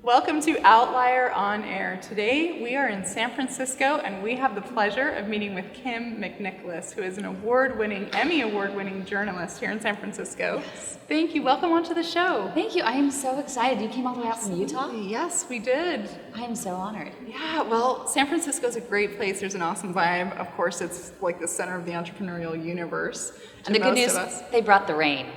Welcome to Outlier on Air. Today we are in San Francisco and we have the pleasure of meeting with Kym McNicholas, who is an Emmy award-winning journalist here in San Francisco. Yes. Thank you. Welcome onto the show. Thank you. I am so excited. You came all the way out from Utah? Yes, we did. I am so honored. Yeah, well, San Francisco is a great place. There's an awesome vibe. Of course, it's like the center of the entrepreneurial universe. And the good news, they brought the rain.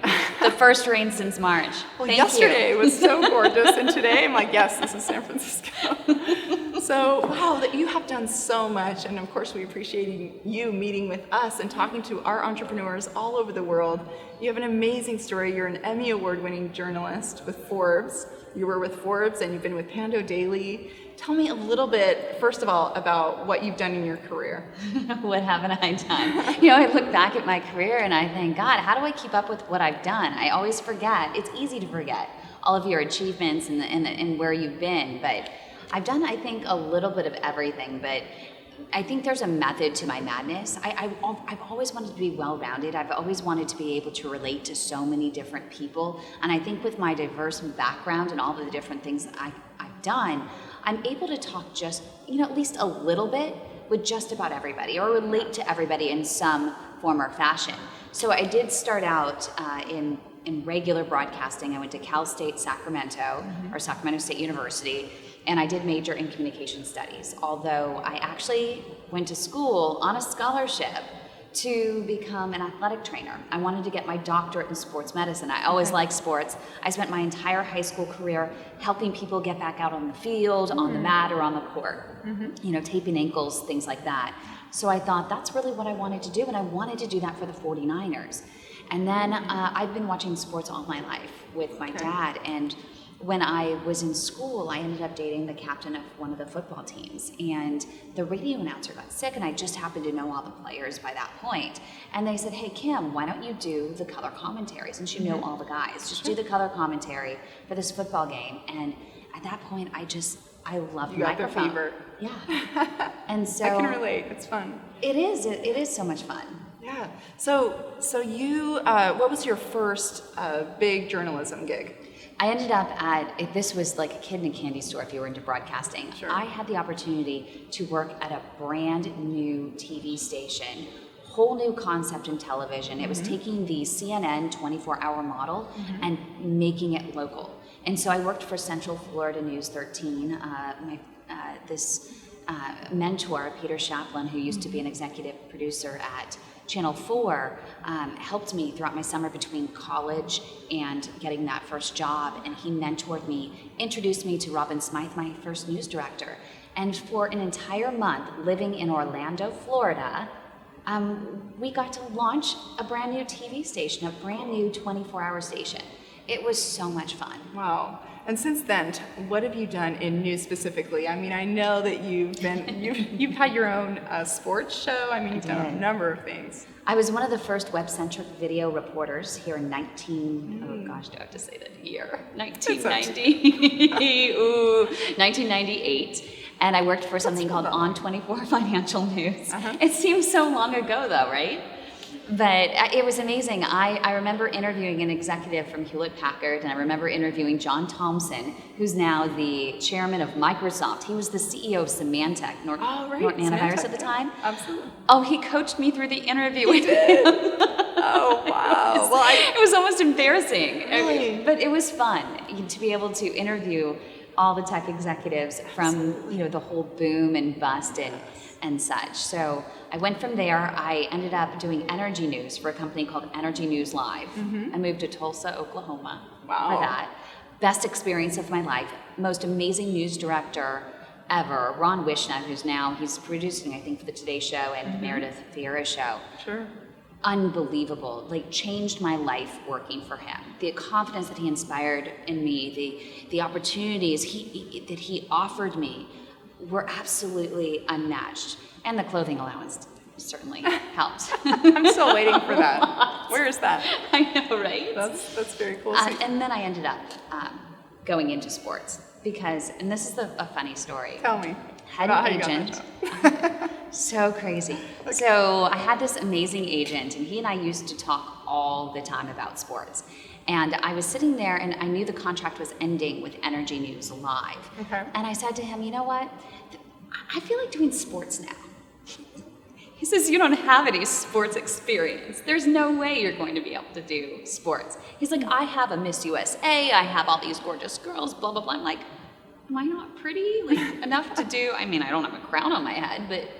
The first rain since March. Well, Thank yesterday you. It was so gorgeous, and today I'm like, yes, this is San Francisco. So, wow, that you have done so much, and of course we appreciate you meeting with us and talking to our entrepreneurs all over the world. You have an amazing story. You're an Emmy award-winning journalist with Forbes. You were with Forbes, and you've been with PandoDaily. Tell me a little bit, first of all, about what you've done in your career. What haven't I done? You know, I look back at my career and I think, God, how do I keep up with what I've done? I always forget. It's easy to forget all of your achievements and where you've been, but I've done, I think, a little bit of everything, but I think there's a method to my madness. I've always wanted to be well-rounded. I've always wanted to be able to relate to so many different people, and I think with my diverse background and all of the different things that I've done, I'm able to talk just, at least a little bit with just about everybody or relate to everybody in some form or fashion. So I did start out in regular broadcasting. I went to Cal State Sacramento, or Sacramento State University, and I did major in communication studies, although I actually went to school on a scholarship to become an athletic trainer. I wanted to get my doctorate in sports medicine. I always liked sports. I spent my entire high school career helping people get back out on the field, on the mat, or on the court, taping ankles, things like that. So I thought that's really what I wanted to do, and I wanted to do that for the 49ers. And then I've been watching sports all my life with my dad, and when I was in school, I ended up dating the captain of one of the football teams, and the radio announcer got sick, and I just happened to know all the players by that point. And they said, hey, Kym, why don't you do the color commentary, since you know all the guys? Just do the color commentary for this football game. And at that point, I loved you microphone. You got the fever. Yeah. And so I can relate. It's fun. It is so much fun. Yeah. So you, what was your first big journalism gig? I ended up this was like a kid in a candy store if you were into broadcasting. Sure. I had the opportunity to work at a brand new TV station, whole new concept in television. It was taking the CNN 24-hour model and making it local. And so I worked for Central Florida News 13. This mentor, Peter Chaplin, who used to be an executive producer at Channel 4, helped me throughout my summer between college and getting that first job, and he mentored me, introduced me to Robin Smythe, my first news director, and for an entire month living in Orlando, Florida, we got to launch a brand new TV station, a brand new 24-hour station. It was so much fun. Wow. And since then, what have you done in news specifically? I mean, I know that you've had your own sports show. I mean, you've done a number of things. I was one of the first web-centric video reporters here in 1998. And I worked for something called On 24 Financial News. It seems so long ago, though, right? But it was amazing. I remember interviewing an executive from Hewlett-Packard, and I remember interviewing John Thompson, who's now the chairman of Microsoft. He was the CEO of Symantec, Norton Antivirus at the time. Absolutely. Oh, he coached me through the interview. He did? Oh, wow. It was almost embarrassing. Really? But it was fun to be able to interview all the tech executives from the whole boom and bust and such. So I went from there. I ended up doing energy news for a company called Energy News Live. I moved to Tulsa, Oklahoma for that. Best experience of my life. Most amazing news director ever. Ron Wishna, he's producing, I think, for the Today Show and Meredith Vieira's show. Sure. Unbelievable, changed my life working for him. The confidence that he inspired in me, the opportunities that he offered me were absolutely unmatched. And the clothing allowance certainly helped. I'm still waiting for that. Where is that? I know, right? That's very cool. And then I ended up going into sports because, and this is a funny story. Tell me. Had an agent. So crazy. Okay. So I had this amazing agent, and he and I used to talk all the time about sports. And I was sitting there, and I knew the contract was ending with Energy News Live. Okay. And I said to him, you know what? I feel like doing sports now. He says, you don't have any sports experience. There's no way you're going to be able to do sports. He's like, I have a Miss USA. I have all these gorgeous girls, blah, blah, blah. I'm like, am I not pretty? Like, enough to do? I mean, I don't have a crown on my head, but,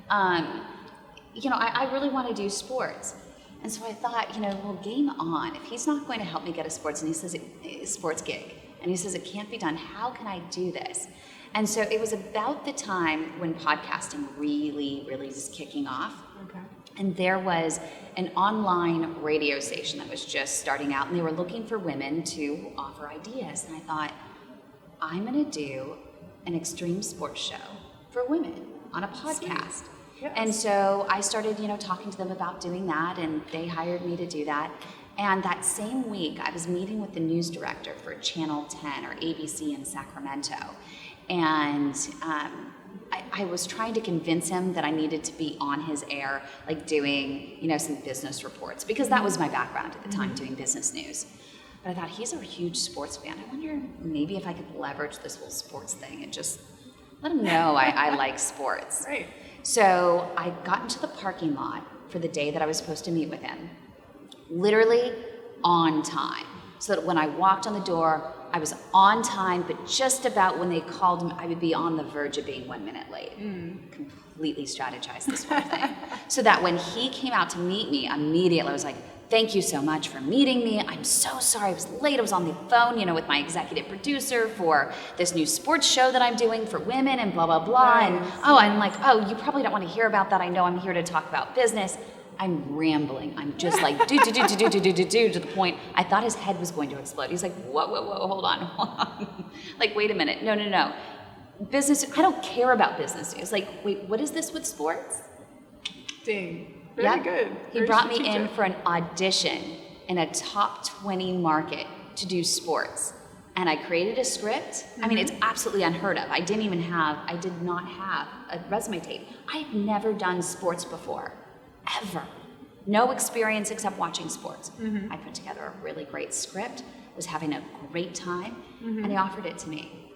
I really want to do sports. And so I thought, well, game on. If he's not going to help me get a sports gig, and he says it can't be done, how can I do this? And so it was about the time when podcasting really, really was kicking off. Okay. And there was an online radio station that was just starting out, and they were looking for women to offer ideas. And I thought, I'm going to do an extreme sports show for women on a podcast. Yes. And so I started, talking to them about doing that, and they hired me to do that. And that same week, I was meeting with the news director for Channel 10 or ABC in Sacramento. And I was trying to convince him that I needed to be on his air, like doing, some business reports, because that was my background at the time, doing business news. But I thought, he's a huge sports fan. I wonder maybe if I could leverage this whole sports thing and just let him know I like sports. Right. So I got into the parking lot for the day that I was supposed to meet with him, literally on time, so that when I walked on the door, I was on time, but just about when they called me, I would be on the verge of being 1 minute late. Completely strategized this whole thing. So that when he came out to meet me, immediately I was like, thank you so much for meeting me. I'm so sorry I was late. I was on the phone, with my executive producer for this new sports show that I'm doing for women and blah, blah, blah. Nice. And I'm like, you probably don't want to hear about that. I know I'm here to talk about business. I'm rambling. I'm just like, do, to the point I thought his head was going to explode. He's like, whoa, hold on. Like, wait a minute. No. Business, I don't care about business news. Like, wait, what is this with sports? Dang. Very good. He Very brought me in strategic. for an audition in a top 20 market to do sports. And I created a script. I mean, it's absolutely unheard of. I did not have a resume tape. I had never done sports before, ever. No experience except watching sports. I put together a really great script, was having a great time, and he offered it to me.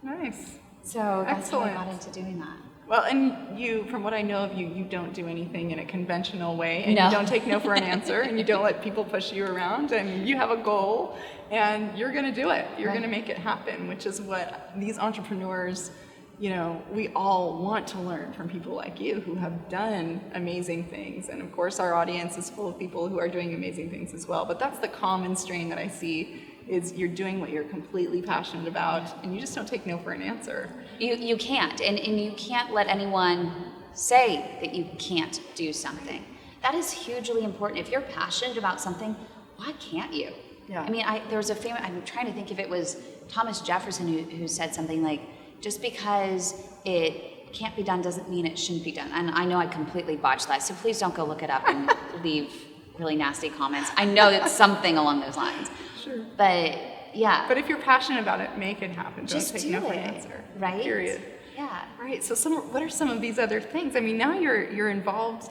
Nice. So that's how I Excellent. got into doing that. Well, and you, from what I know of you, you don't do anything in a conventional way, and No. you don't take no for an answer, and you don't let people push you around, and you have a goal, and you're going to do it. You're Right. going to make it happen, which is what these entrepreneurs, we all want to learn from people like you who have done amazing things. And of course, our audience is full of people who are doing amazing things as well. But that's the common strain that I see is you're doing what you're completely passionate about, and you just don't take no for an answer. You can't, and you can't let anyone say that you can't do something. That is hugely important. If you're passionate about something, why can't you? Yeah. I mean, there was I'm trying to think if it was Thomas Jefferson who said something like, just because it can't be done doesn't mean it shouldn't be done. And I know I completely botched that, so please don't go look it up and leave really nasty comments. I know it's something along those lines. Sure. But yeah. But if you're passionate about it, make it happen. Just Don't take do no for an it, answer. right? Period. Yeah. Right. So what are some of these other things? I mean, now you're involved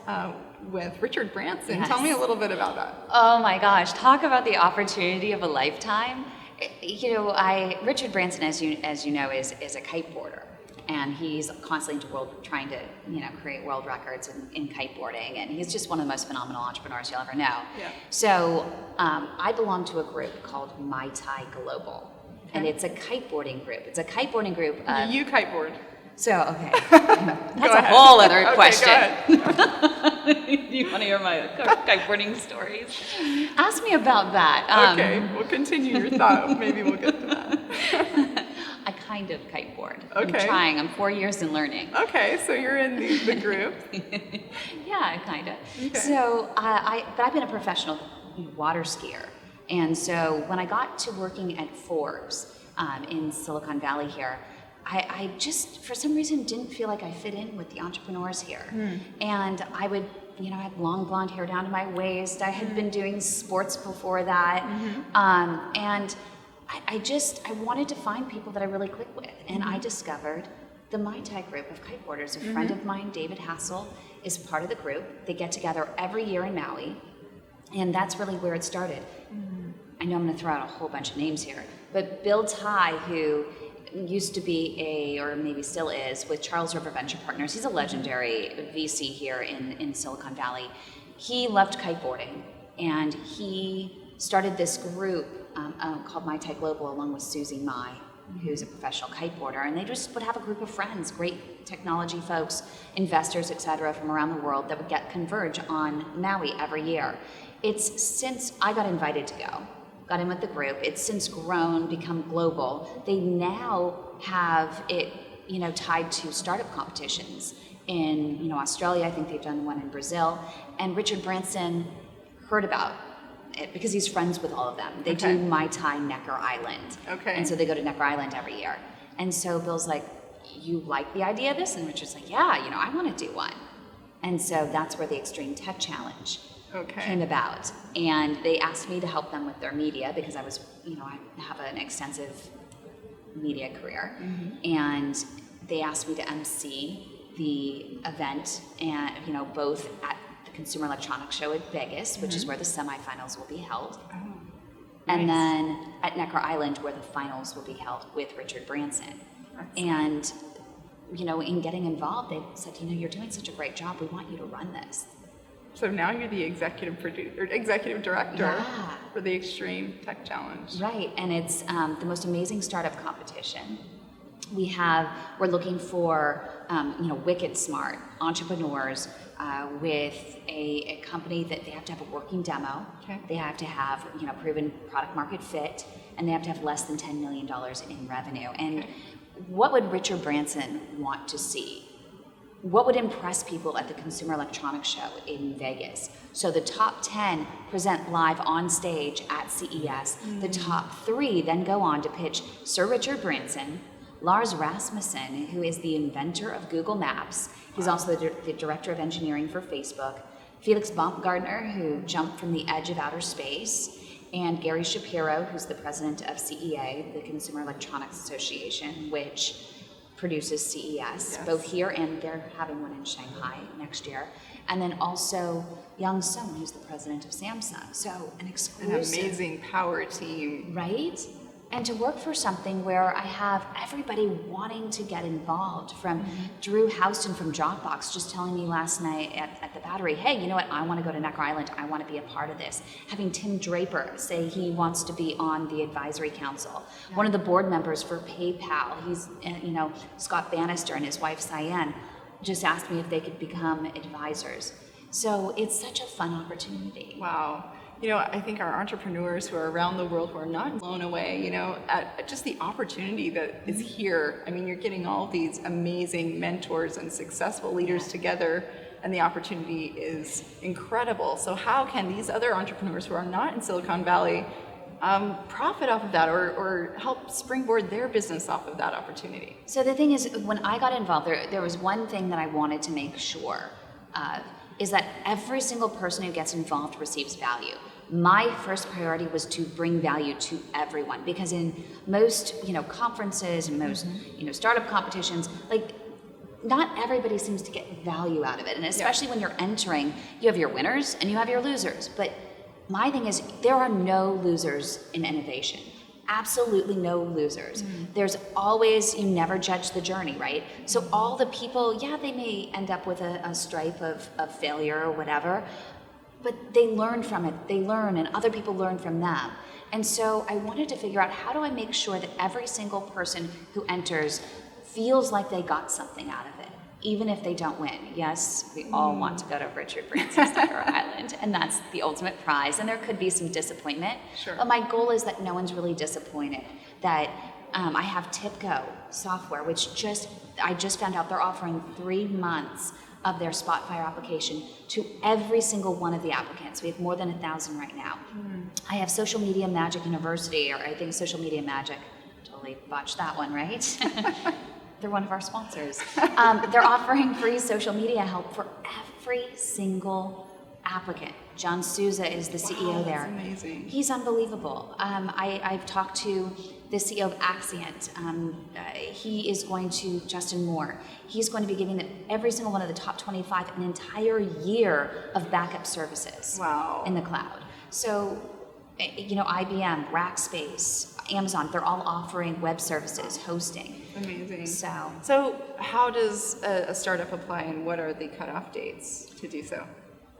with Richard Branson. Yes. Tell me a little bit about that. Oh my gosh, talk about the opportunity of a lifetime. Richard Branson, as you know, is a kiteboarder, and he's constantly trying to create world records in kiteboarding, and he's just one of the most phenomenal entrepreneurs you'll ever know. Yeah. So I belong to a group called Mai Tai Global, and it's a kiteboarding group. It's a kiteboarding group. You kiteboard. So okay, that's a ahead. whole other Okay, question. go ahead. You want to hear my kiteboarding stories? Ask me about that. Okay, we'll continue your thought. Maybe we'll get to that. I kind of kiteboard. Okay. I'm trying. I'm 4 years in learning. Okay, so you're in the group. Yeah, kind of. Okay. So, but I've been a professional water skier, and so when I got to working at Forbes in Silicon Valley here, I just, for some reason, didn't feel like I fit in with the entrepreneurs here. And I would, I had long blonde hair down to my waist. I had been doing sports before that. And I wanted to find people that I really clicked with. And I discovered the Mai Tai group of kiteboarders. A friend of mine, David Hassel, is part of the group. They get together every year in Maui. And that's really where it started. I know I'm going to throw out a whole bunch of names here, but Bill Ty, who used to be or maybe still is, with Charles River Venture Partners. He's a legendary VC here in Silicon Valley. He loved kiteboarding, and he started this group called My Thai Global along with Susie Mai, who's a professional kiteboarder, and they just would have a group of friends, great technology folks, investors, et cetera, from around the world that would converge on Maui every year. It's since I got invited to got in with the group, it's since grown, become global. They now have it, tied to startup competitions in, Australia. I think they've done one in Brazil. And Richard Branson heard about it because he's friends with all of them. They do Mai Tai Necker Island. Okay. And so they go to Necker Island every year. And so Bill's like, you like the idea of this? And Richard's like, yeah, I want to do one. And so that's where the Extreme Tech Challenge came about. And they asked me to help them with their media because I was, I have an extensive media career. And they asked me to MC the event, and both at the Consumer Electronics Show at Vegas, which is where the semifinals will be held, and then at Necker Island, where the finals will be held with Richard Branson. And in getting involved, they said, you're doing such a great job. We want you to run this. So now you're the executive director for the Extreme Tech Challenge. Right, and it's the most amazing startup competition. We're looking for, wicked smart entrepreneurs with a company that they have to have a working demo. They have to have, proven product market fit, and they have to have less than $10 million in revenue. And what would Richard Branson want to see? What would impress people at the Consumer Electronics Show in Vegas? So the top 10 present live on stage at CES. The top 3 then go on to pitch Sir Richard Branson, Lars Rasmussen, who is the inventor of Google Maps. He's also the director of engineering for Facebook. Felix Baumgartner, who jumped from the edge of outer space. And Gary Shapiro, who's the president of CEA, the Consumer Electronics Association, which produces CES, both here and they're having one in Shanghai next year. And then also Young Sohn, who's the president of Samsung. So an exclusive. An amazing power team. Right? And to work for something where I have everybody wanting to get involved, from Drew Houston from Dropbox just telling me last night at the Battery, hey, you know what, I want to go to Necker Island, I want to be a part of this. Having Tim Draper say he wants to be on the advisory council. One of the board members for PayPal, he's, Scott Bannister and his wife Cyan, just asked me if they could become advisors. So it's such a fun opportunity. Wow. I think our entrepreneurs who are around the world who are not blown away, at just the opportunity that is here. I mean, you're getting all these amazing mentors and successful leaders together, and the opportunity is incredible. So how can these other entrepreneurs who are not in Silicon Valley profit off of that or help springboard their business off of that opportunity? So the thing is, when I got involved, there was one thing that I wanted to make sure of, is that every single person who gets involved receives value. My first priority was to bring value to everyone, because in most, conferences and most, startup competitions, not everybody seems to get value out of it. And especially when you're entering, you have your winners and you have your losers. But my thing is, there are no losers in innovation. Absolutely no losers. There's always, you never judge the journey, right? So all the people, they may end up with a stripe of failure or whatever, but they learn from it. They learn, and other people learn from them. And so I wanted to figure out, how do I make sure that every single person who enters feels like they got something out of it, even if they don't win? Yes, we all want to go to Richard Branson's Necker Island, and that's the ultimate prize. And there could be some disappointment, but my goal is that no one's really disappointed. That I have TIPCO software, which I just found out they're offering 3 months of their Spotfire application to every single one of the applicants. We have more than 1,000 right now. I have Social Media Magic University, or I think Social Media Magic, totally botched that one, right? They're one of our sponsors. They're offering free social media help for every single applicant. John Souza is the CEO there. That's amazing. He's unbelievable. I've talked to the CEO of Axient. He is going to, Justin Moore, he's going to be giving every single one of the top 25 an entire year of backup services in the cloud. So IBM, Rackspace, Amazon, they're all offering web services, hosting. Amazing. So how does a startup apply, and what are the cutoff dates to do so?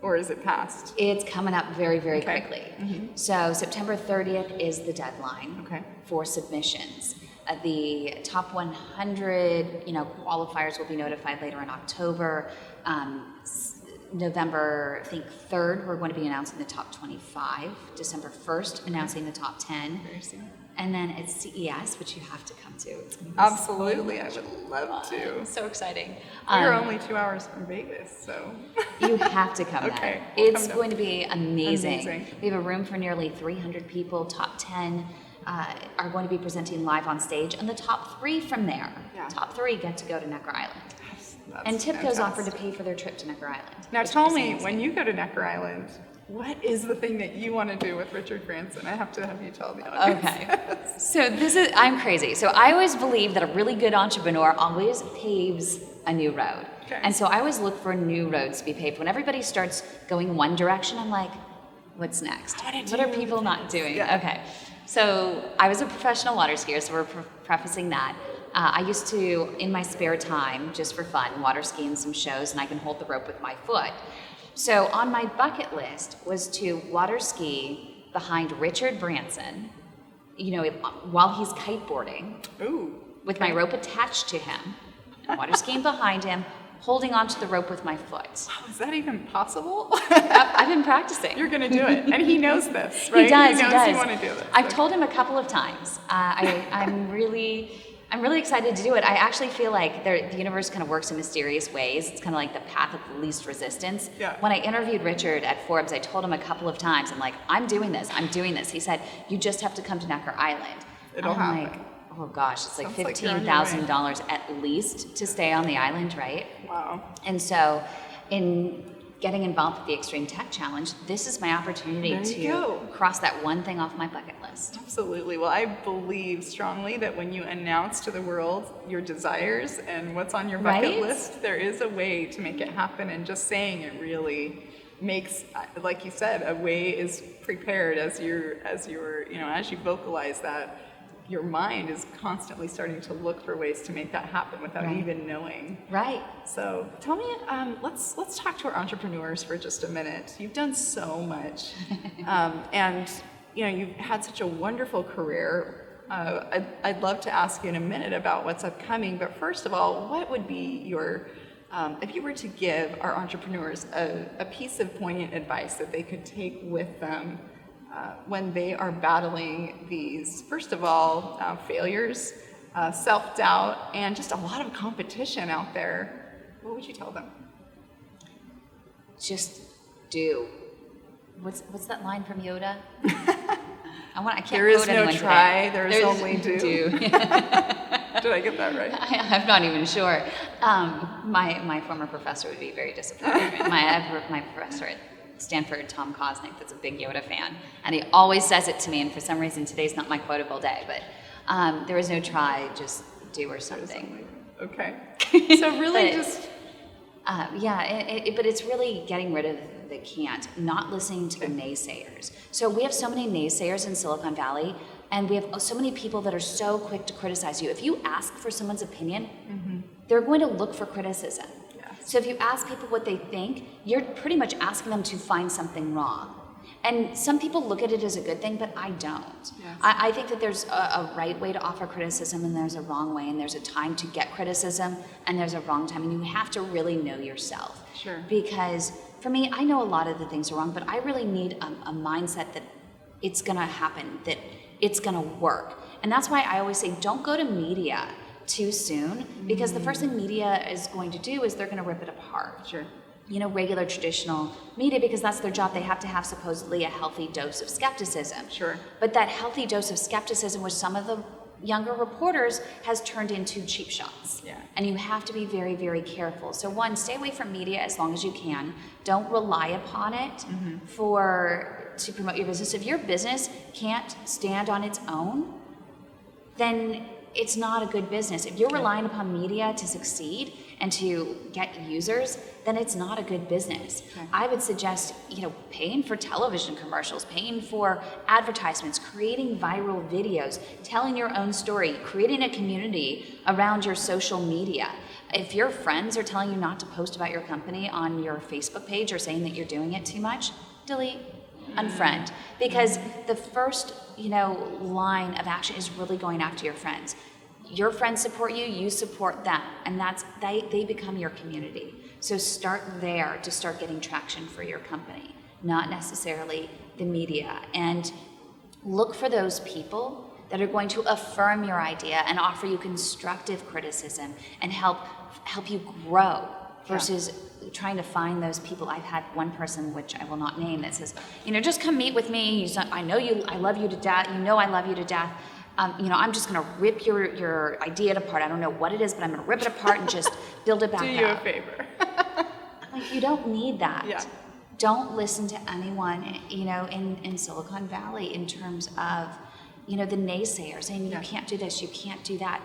Or is it passed? it's coming up very, very Okay. quickly. So September 30th is the deadline Okay. for submissions. The top 100, qualifiers will be notified later in October. November, I think 3rd, we're going to be announcing the top 25. December 1st, announcing the top 10. Very soon. And then it's CES, which you have to come to. It's gonna be Absolutely, I would love to. so exciting. We're only 2 hours from Vegas, so. You have to come Okay, there. we'll It's come down. going to be amazing. Amazing. We have a room for nearly 300 people. Top 10 are going to be presenting live on stage, and the top 3 from there, Yeah. top 3 get to go to Necker Island. That's And TIPCO's offered to fantastic. pay for their trip to Necker Island. Now which tell is me, amazing. when you go to Necker Island, what is the thing that you want to do with Richard Branson? I have to have you tell the audience. Okay. So I'm crazy. So I always believe that a really good entrepreneur always paves a new road. Okay. And so I always look for new roads to be paved. When everybody starts going one direction, I'm like, what's next? I wanna What are do people not doing? Yeah. Okay. So I was a professional water skier, so we're prefacing that. I used to, in my spare time, just for fun, water ski in some shows, and I can hold the rope with my foot. So on my bucket list was to water ski behind Richard Branson, while he's kiteboarding, Ooh. with my rope attached to him, and water skiing behind him, holding onto the rope with my foot. Oh, is that even possible? I've been practicing. You're going to do it. And he knows this, right? He does. He knows you want to do this. I've told him a couple of times. I'm really excited to do it. I actually feel like the universe kind of works in mysterious ways. It's kind of like the path of least resistance. Yeah. When I interviewed Richard at Forbes, I told him a couple of times, I'm like, I'm doing this. He said, you just have to come to Necker Island. It'll I'm happen. like, oh gosh, it's like Sounds like you're on your way. $15,000 at least to stay on the island, right? Wow. And so in getting involved with the Extreme Tech Challenge, this is my opportunity There you to go. cross that one thing off my bucket list. Absolutely. Well, I believe strongly that when you announce to the world your desires and what's on your bucket Right? list, there is a way to make it happen. And just saying it really makes, like you said, a way is prepared as you vocalize that. Your mind is constantly starting to look for ways to make that happen without Right. even knowing. Right. So tell me, let's talk to our entrepreneurs for just a minute. You've done so much, and you've had such a wonderful career. I'd love to ask you in a minute about what's upcoming, but first of all, what would be your, if you were to give our entrepreneurs a piece of poignant advice that they could take with them when they are battling these, first of all, failures, self-doubt, and just a lot of competition out there, what would you tell them? Just do. What's that line from Yoda? I can't There is quote no anyone try, today. there's only do. Did I get that right? I'm not even sure. My former professor would be very disappointed. My professor at Stanford, Tom Kosnick, that's a big Yoda fan, and he always says it to me, and for some reason today's not my quotable day, but there is no try, just do or something. Okay. So really But- but it's really getting rid of the can't, not listening to the naysayers. So we have so many naysayers in Silicon Valley, and we have so many people that are so quick to criticize you. If you ask for someone's opinion, they're going to look for criticism. Yes. So if you ask people what they think, you're pretty much asking them to find something wrong. And some people look at it as a good thing, but I don't. Yes. I think that there's a right way to offer criticism, and there's a wrong way, and there's a time to get criticism, and there's a wrong time, and you have to really know yourself. Sure. Because for me, I know a lot of the things are wrong, but I really need a mindset that it's gonna happen, that it's gonna work. And that's why I always say, don't go to media too soon, because the first thing media is going to do is they're gonna rip it apart. Sure. Regular traditional media, because that's their job. They have to have supposedly a healthy dose of skepticism. Sure. But that healthy dose of skepticism with some of the younger reporters has turned into cheap shots. Yeah. And you have to be very, very careful. So one, stay away from media as long as you can. Don't rely upon it to promote your business. If your business can't stand on its own, then it's not a good business. If you're relying upon media to succeed, and to get users, then it's not a good business. Okay. I would suggest, paying for television commercials, paying for advertisements, creating viral videos, telling your own story, creating a community around your social media. If your friends are telling you not to post about your company on your Facebook page or saying that you're doing it too much, delete, unfriend. Because the first, line of action is really going after your friends. Your friends support you, you support them, and they become your community. So start there to start getting traction for your company, not necessarily the media. And look for those people that are going to affirm your idea and offer you constructive criticism and help you grow versus trying to find those people. I've had one person, which I will not name, that says, just come meet with me. I know you, I love you to death. I love you to death. I'm just going to rip your idea apart. I don't know what it is, but I'm going to rip it apart and just build it back up. Do you a favor. I'm like, you don't need that. Yeah. Don't listen to anyone, in Silicon Valley in terms of, the naysayers saying you can't do this, you can't do that.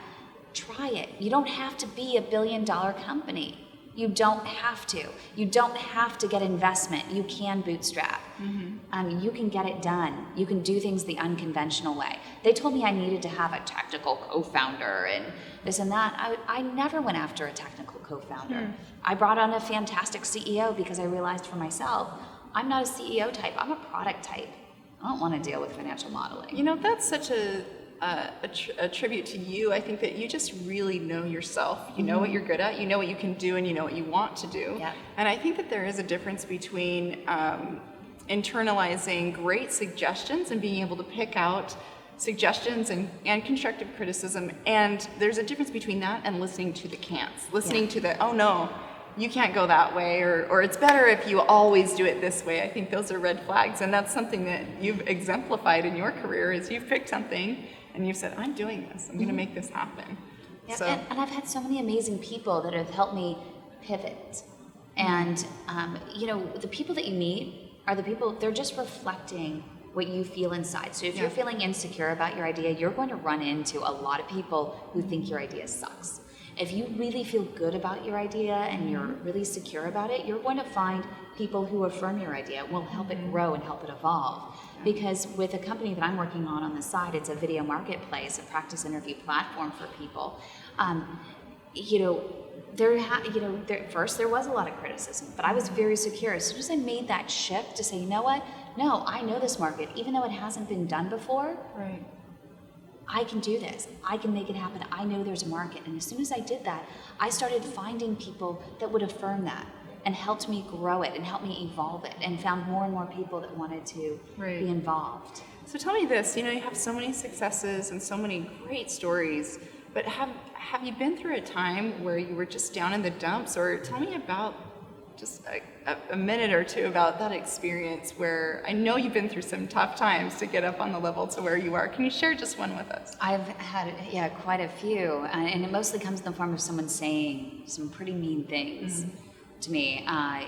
Try it. You don't have to be a $1 billion company. You don't have to. You don't have to get investment. You can bootstrap. Mm-hmm. You can get it done. You can do things the unconventional way. They told me I needed to have a technical co-founder and this and that. I never went after a technical co-founder. I brought on a fantastic CEO because I realized for myself, I'm not a CEO type. I'm a product type. I don't want to deal with financial modeling. That's such a tribute to you. I think that you just really know yourself. You know what you're good at, you know what you can do, and you know what you want to do. Yeah. And I think that there is a difference between internalizing great suggestions and being able to pick out suggestions and constructive criticism. And there's a difference between that and listening to the can'ts, listening to the, oh no, you can't go that way, or it's better if you always do it this way. I think those are red flags, and that's something that you've exemplified in your career is you've picked something and you've said, I'm doing this, I'm going to make this happen. Yeah, So, and I've had so many amazing people that have helped me pivot. And, the people that you meet are the people, they're just reflecting what you feel inside. So if you're feeling insecure about your idea, you're going to run into a lot of people who think your idea sucks. If you really feel good about your idea and you're really secure about it, you're going to find people who affirm your idea, will help it grow and help it evolve. Because with a company that I'm working on the side, it's a video marketplace, a practice interview platform for people. First there was a lot of criticism, but I was very secure. As soon as I made that shift to say, you know what? No, I know this market, even though it hasn't been done before. right. I can do this. I can make it happen. I know there's a market. And as soon as I did that, I started finding people that would affirm that and helped me grow it and helped me evolve it and found more and more people that wanted to be involved. So tell me this, you have so many successes and so many great stories, but have you been through a time where you were just down in the dumps? Or tell me about just a minute or two about that experience where I know you've been through some tough times to get up on the level to where you are. Can you share just one with us? I've had, quite a few. And it mostly comes in the form of someone saying some pretty mean things to me. I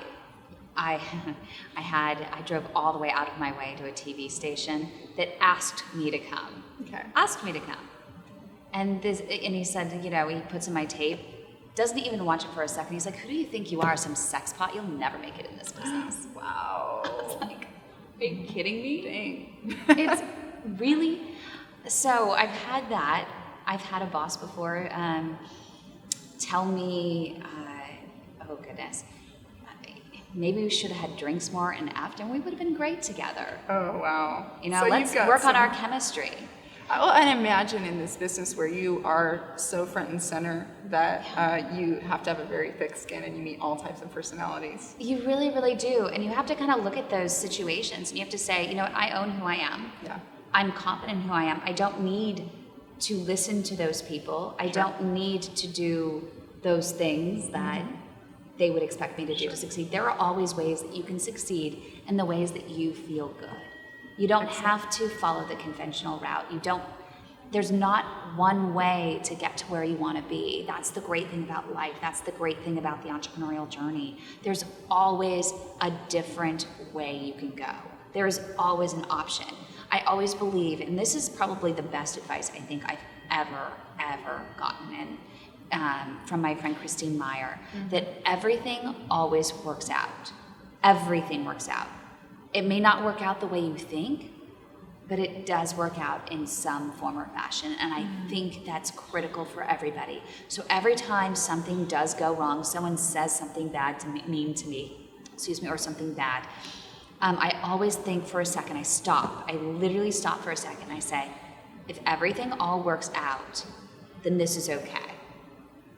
drove all the way out of my way to a TV station that asked me to come. Okay. Asked me to come. And he said, he puts in my tape, doesn't even watch it for a second. He's like, who do you think you are, some sex pot? You'll never make it in this business. Wow. I was like, are you kidding me? Dang. It's really, so I've had that. I've had a boss before tell me, oh goodness, maybe we should have had drinks more and after, and we would have been great together. Oh, wow. So let's work on our chemistry. Well, and imagine in this business where you are so front and center that you have to have a very thick skin and you meet all types of personalities. You really, really do. And you have to kind of look at those situations and you have to say, I own who I am. Yeah. I'm confident in who I am. I don't need to listen to those people. I don't need to do those things that they would expect me to do to succeed. There are always ways that you can succeed in the ways that you feel good. You don't have to follow the conventional route. There's not one way to get to where you want to be. That's the great thing about life. That's the great thing about the entrepreneurial journey. There's always a different way you can go. There is always an option. I always believe, and this is probably the best advice I think I've ever gotten, and from my friend Christine Meyer, that everything always works out. Everything works out. It may not work out the way you think, but it does work out in some form or fashion. And I think that's critical for everybody. So every time something does go wrong, someone says something bad to me, mean to me, or something bad, I always think for a second, I stop. I literally stop for a second. I say, if everything all works out, then this is okay.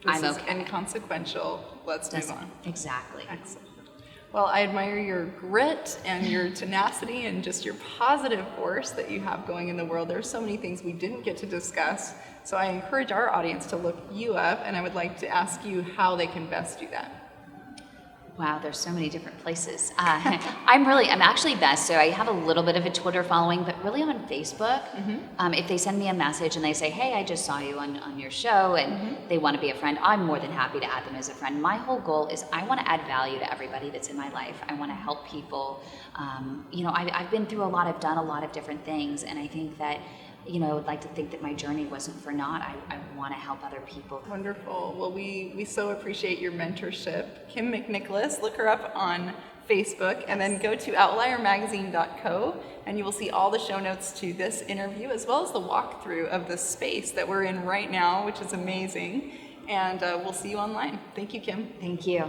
This is inconsequential. Let's move on. Exactly. Excellent. Well, I admire your grit and your tenacity and just your positive force that you have going in the world. There are so many things we didn't get to discuss. So I encourage our audience to look you up, and I would like to ask you how they can best do that. Wow, there's so many different places. I'm actually best, so I have a little bit of a Twitter following, but really on Facebook. If they send me a message and they say, hey, I just saw you on your show, and they want to be a friend, I'm more than happy to add them as a friend. My whole goal is I want to add value to everybody that's in my life. I want to help people. I've been through a lot, I've done a lot of different things, and I think that I would like to think that my journey wasn't for naught. I want to help other people. Wonderful. Well, we so appreciate your mentorship. Kym McNicholas, look her up on Facebook, and then go to outliermagazine.co, and you will see all the show notes to this interview, as well as the walkthrough of the space that we're in right now, which is amazing. And we'll see you online. Thank you, Kym. Thank you.